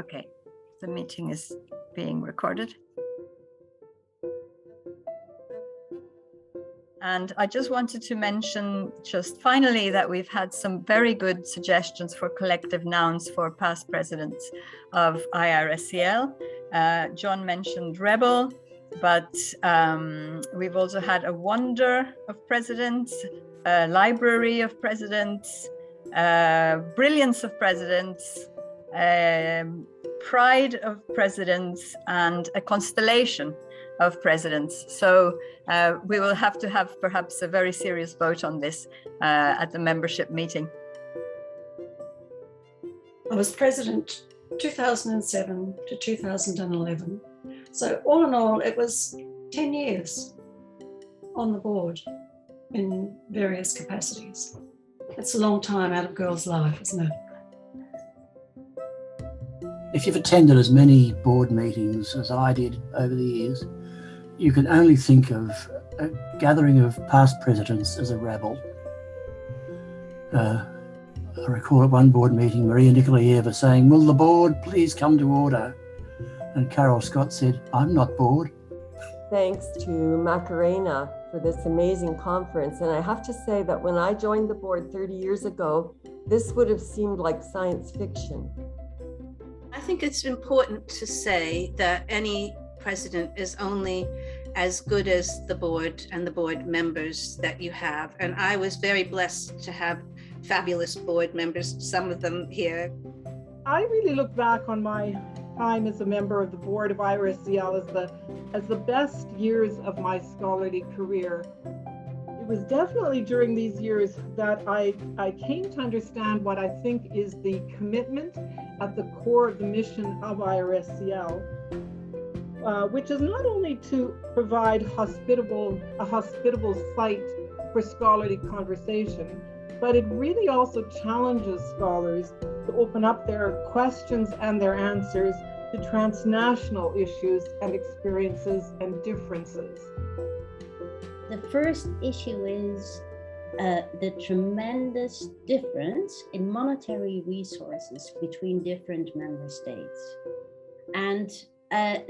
Okay, the meeting is being recorded. And I just wanted to mention just finally that we've had some very good suggestions for collective nouns for past presidents of IRSCL. John mentioned rebel, but we've also had a wonder of presidents, a library of presidents, brilliance of presidents, pride of presidents, and a constellation of presidents. So we will have to have perhaps a very serious vote on this at the membership meeting. I was president 2007 to 2011. So all in all, it was 10 years on the board in various capacities. It's a long time out of a girl's life, isn't it? If you've attended as many board meetings as I did over the years, you can only think of a gathering of past presidents as a rabble. I recall at one board meeting, Maria Nikolaeva saying, "Will the board please come to order?" And Carol Scott said, "I'm not bored." Thanks to Macarena for this amazing conference. And I have to say that when I joined the board 30 years ago, this would have seemed like science fiction. I think it's important to say that any president is only as good as the board and the board members that you have. And I was very blessed to have fabulous board members, some of them here. I really look back on my time as a member of the board of IRSCL as the best years of my scholarly career. It was definitely during these years that I came to understand what I think is the commitment at the core of the mission of IRSCL, which is not only to provide a hospitable site for scholarly conversation, but it really also challenges scholars to open up their questions and their answers to transnational issues and experiences and differences. The first issue is the tremendous difference in monetary resources between different member states. And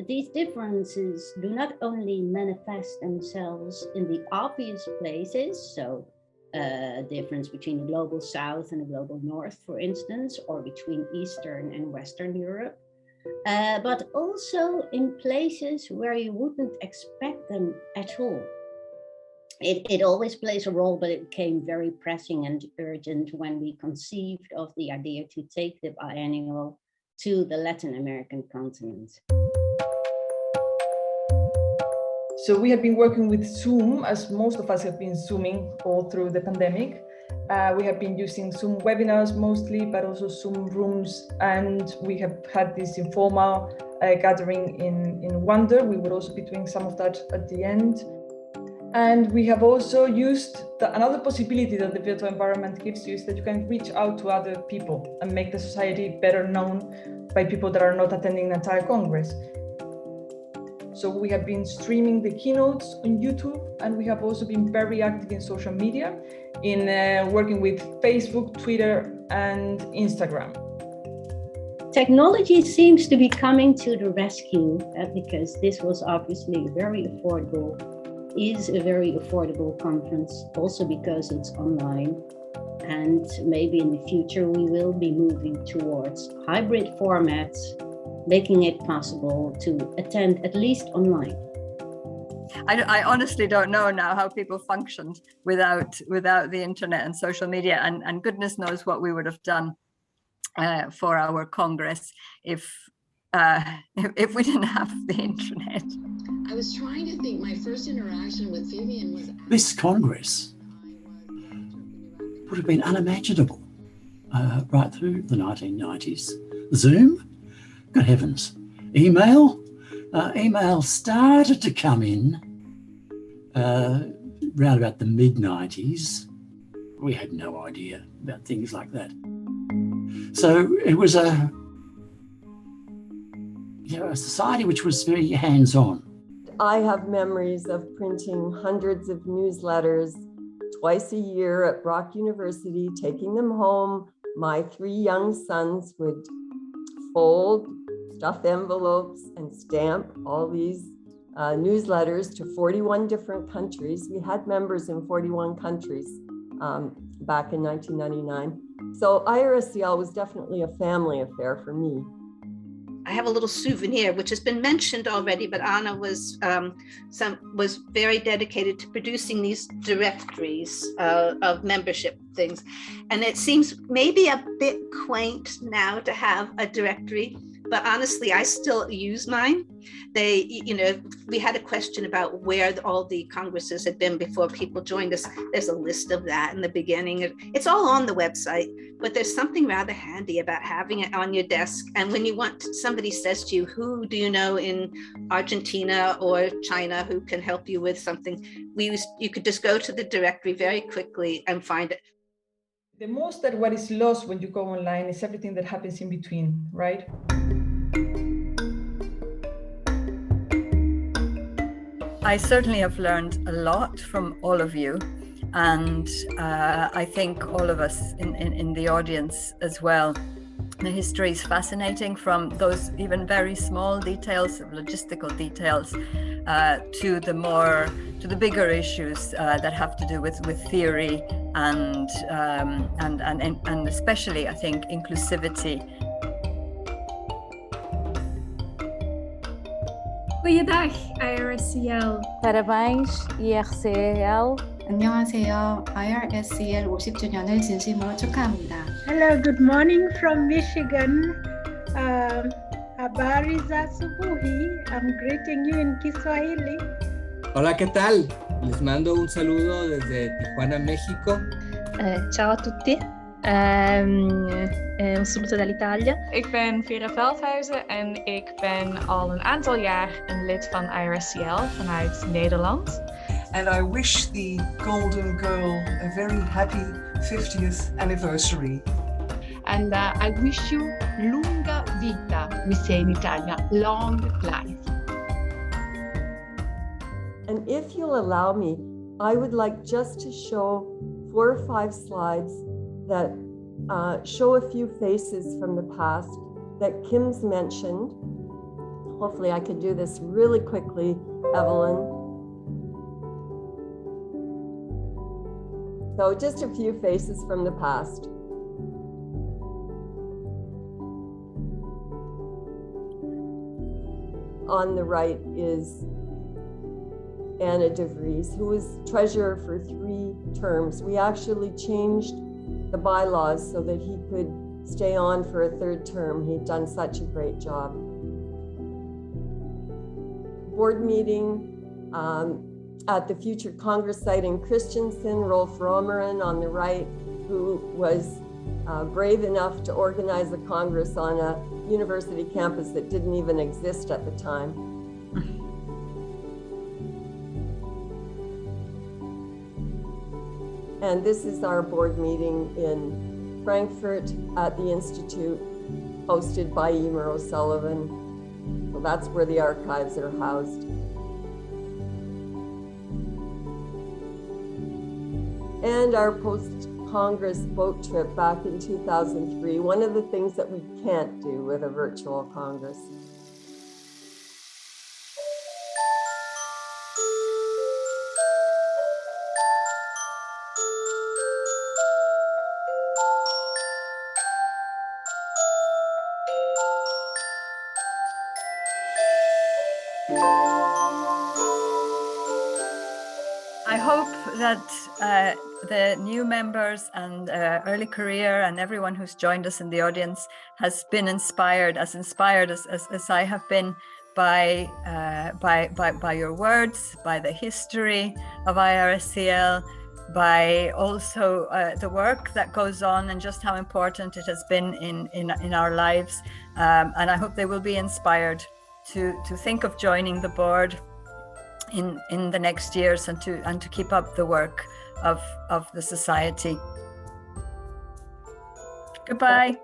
these differences do not only manifest themselves in the obvious places, so difference between the global South and the global North, for instance, or between Eastern and Western Europe, but also in places where you wouldn't expect them at all. It always plays a role, but it became very pressing and urgent when we conceived of the idea to take the biennial to the Latin American continent. So we have been working with Zoom, as most of us have been Zooming all through the pandemic. We have been using Zoom webinars mostly, but also Zoom rooms, and we have had this informal gathering in Wonder. We will also be doing some of that at the end. And we have also used another possibility that the virtual environment gives you is that you can reach out to other people and make the society better known by people that are not attending the entire Congress. So we have been streaming the keynotes on YouTube, and we have also been very active in social media, in working with Facebook, Twitter, and Instagram. Technology seems to be coming to the rescue because this was obviously is a very affordable conference, also because it's online. And maybe in the future, we will be moving towards hybrid formats, making it possible to attend at least online. I honestly don't know now how people functioned without the internet and social media, and goodness knows what we would have done for our Congress if we didn't have the internet. I was trying to think, my first interaction with Vivian was... This Congress would have been unimaginable right through the 1990s. Zoom? Good heavens. Email? Email started to come in round about the mid-90s. We had no idea about things like that. So it was a society which was very hands-on. I have memories of printing hundreds of newsletters twice a year at Brock University, taking them home. My 3 young sons would fold stuff envelopes and stamp all these newsletters to 41 different countries. We had members in 41 countries back in 1999. So IRSCL was definitely a family affair for me. I have a little souvenir, which has been mentioned already, but Anna was very dedicated to producing these directories of membership things. And it seems maybe a bit quaint now to have a directory, but honestly, I still use mine. We had a question about where all the congresses had been before people joined us. There's a list of that in the beginning. It's all on the website, but there's something rather handy about having it on your desk. And when somebody says to you, who do you know in Argentina or China who can help you with something? You could just go to the directory very quickly and find it. The most that what is lost when you go online is everything that happens in between, right? I certainly have learned a lot from all of you, and I think all of us in the audience as well. The history is fascinating, from those even very small details, logistical details, to the bigger issues that have to do with theory and especially, I think, inclusivity. Goeiedag IRSCL. Parabéns IRSCL. 안녕하세요. IRSCL 50주년을 진심으로 축하합니다. Hello, good morning from Michigan. Habari za asubuhi. I'm greeting you in Kiswahili. Hola, ¿qué tal? Les mando un saludo desde Tijuana, México. Ciao a tutti. Un saluto dall'Italia. Ik ben Vera Veldhuizen en ik ben al een aantal jaar een lid van IRSCL vanuit Nederland. And I wish the Golden Girl a very happy 50th anniversary. And I wish you lunga vita, we say in Italian, long life. And if you'll allow me, I would like just to show 4 or 5 slides that show a few faces from the past that Kim's mentioned. Hopefully I can do this really quickly, Evelyn. So just a few faces from the past. On the right is Anna DeVries, who was treasurer for 3 terms. We actually changed the bylaws so that he could stay on for a 3rd term. He'd done such a great job. Board meeting at the future Congress site in Christensen, Rolf Romeren on the right, who was brave enough to organize a Congress on a university campus that didn't even exist at the time. And this is our board meeting in Frankfurt at the Institute, hosted by Emer O'Sullivan. So that's where the archives are housed. And our post-Congress boat trip back in 2003, one of the things that we can't do with a virtual Congress. I hope that the new members and early career and everyone who's joined us in the audience has been inspired as I have been by your words, by the history of IRSCL, by also the work that goes on and just how important it has been in our lives. And I hope they will be inspired to think of joining the board in the next years and to keep up the work of the society. Goodbye.